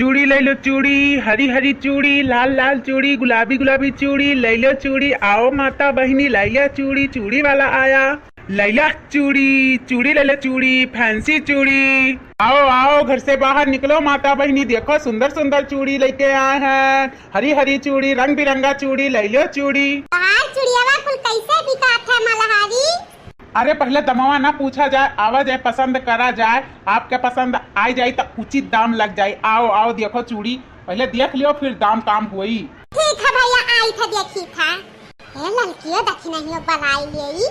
चूड़ी ले लो चूड़ी, हरी हरी चूड़ी, लाल लाल चूड़ी, गुलाबी गुलाबी चूड़ी, ले लो चूड़ी। आओ माता बहिनी लैला चूड़ी, चूड़ी वाला आया। लैला चूड़ी, चूड़ी ले लो चूड़ी, फैंसी चूड़ी। आओ आओ घर से बाहर निकलो माता बहिनी, देखो सुंदर सुंदर चूड़ी लेके आए हैं। हरी हरी चूड़ी, रंग बिरंगा चूड़ी, ले लो चूड़ी। चूड़ियावा कुल कैसे बिकात है मलहारी? अरे पहले दमवा ना पूछा जाए, आवा जाए, पसंद करा जाए। आपके पसंद आ जाए तो उचित दाम लग जाए। आओ आओ देखो चूड़ी, पहले देख लियो फिर दाम काम हुई। ठीक है भैया, आई था देखी था। ए लड़कियों देखी नहीं बनाई लेई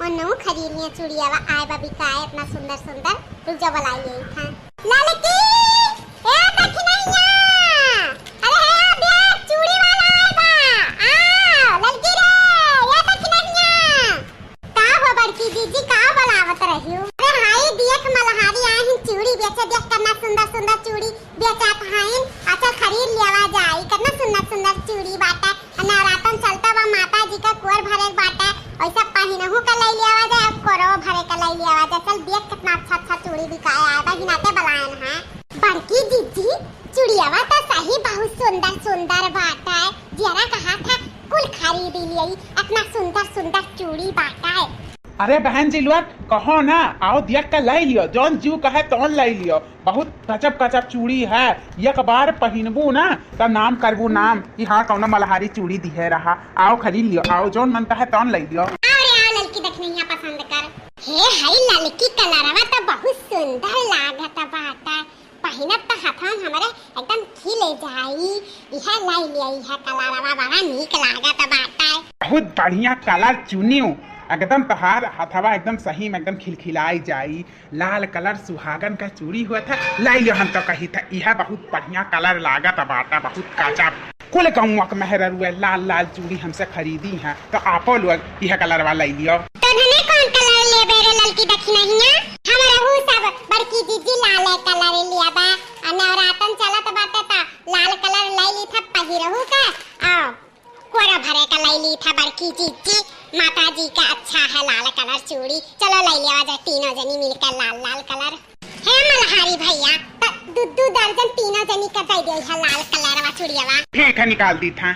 और नो खरीद लिया चूड़ियावा। आए बा बिकाए इतना सुंदर सुंदर, रुक जा बनाई लेई था। लड़की ए देखी नहीं या, अरे है देख चूड़ी वाला आए बा। आ लड़की रे ये देखी नहीं या, का हो बड़की दीदी का बनावत रही हो? अरे हाय देख मलहारी आए हैं चूड़ी बेचे, देख कितना सुंदर सुंदर चूड़ी बेचत हैं। अच्छा खरीद लेवा जाई, कितना सुंदर सुंदर चूड़ी बाटा। नवरातन चलता बा, माता जी का कुंवर भरे बाटा, ऐसा पहिनहु का ले लेवा जाए, कोरो भरे का ले लेवा जाए। चल देख कितना अच्छा अच्छा चूड़ी दिखाया है बा, हिनाते बलायन है। बड़की दीदी चूड़ियावा तो सही बहुत सुंदर सुंदर बाटा है, जरा कहा था कुल खरीद लियई, इतना सुंदर सुंदर चूड़ी बाटा है। अरे बहन जी लोग कहो ना, आओ देख कर ले लियो, जौन जीव कहे तौन ले लियो। बहुत गजब गजब चूड़ी है, एक बार पहनबू ना तो नाम करबू नाम कि हाँ कौन मलहारी चूड़ी दिहे रहा। आओ खरीद लियो, आओ जौन मन है तौन ले लियो। आओ लड़की देखनी है पसंद कर। हे हाय लड़की कलरवा तो बहुत सुंदर लागत बाटा, पहिनत तो हाथन हमरे एकदम खिले जाई। यह लाई लिया, यह कलरवा बड़ा नीक लागत बाटा। बहुत बढ़िया कलर चुनियो, एकदम तहार हथवा एकदम सही में एकदम खिलखिलाई जाई। लाल कलर सुहागन का चूड़ी हुआ था, लाई लियो। हम तो कही था यह बहुत बढ़िया कलर लागत बाटा, बहुत काचा। कुल गौवा के मेहर रुए लाल लाल चूड़ी हमसे खरीदी है, तो आपो लोग यह कलर वाला लाई लियो। तो धने कौन कलर ले बेरे लड़की देखी नहीं है? हमरा हु सब बड़की दीदी लाल कलर लिया बा, नवरातन चलत बाटे ता लाल कलर लाई ली था पहिरहु का। आओ कोरा भरे का लाई ली था बड़की दीदी, माता जी का अच्छा है लाल कलर चूड़ी। चलो ले लेवा जाए तीनों जनी मिलकर लाल लाल कलर। हे मलहारी भैया तो दू दर्जन तीनों जनी का दे दे है लाल कलर वा चूड़ियावा। ठीक है निकाल दी था।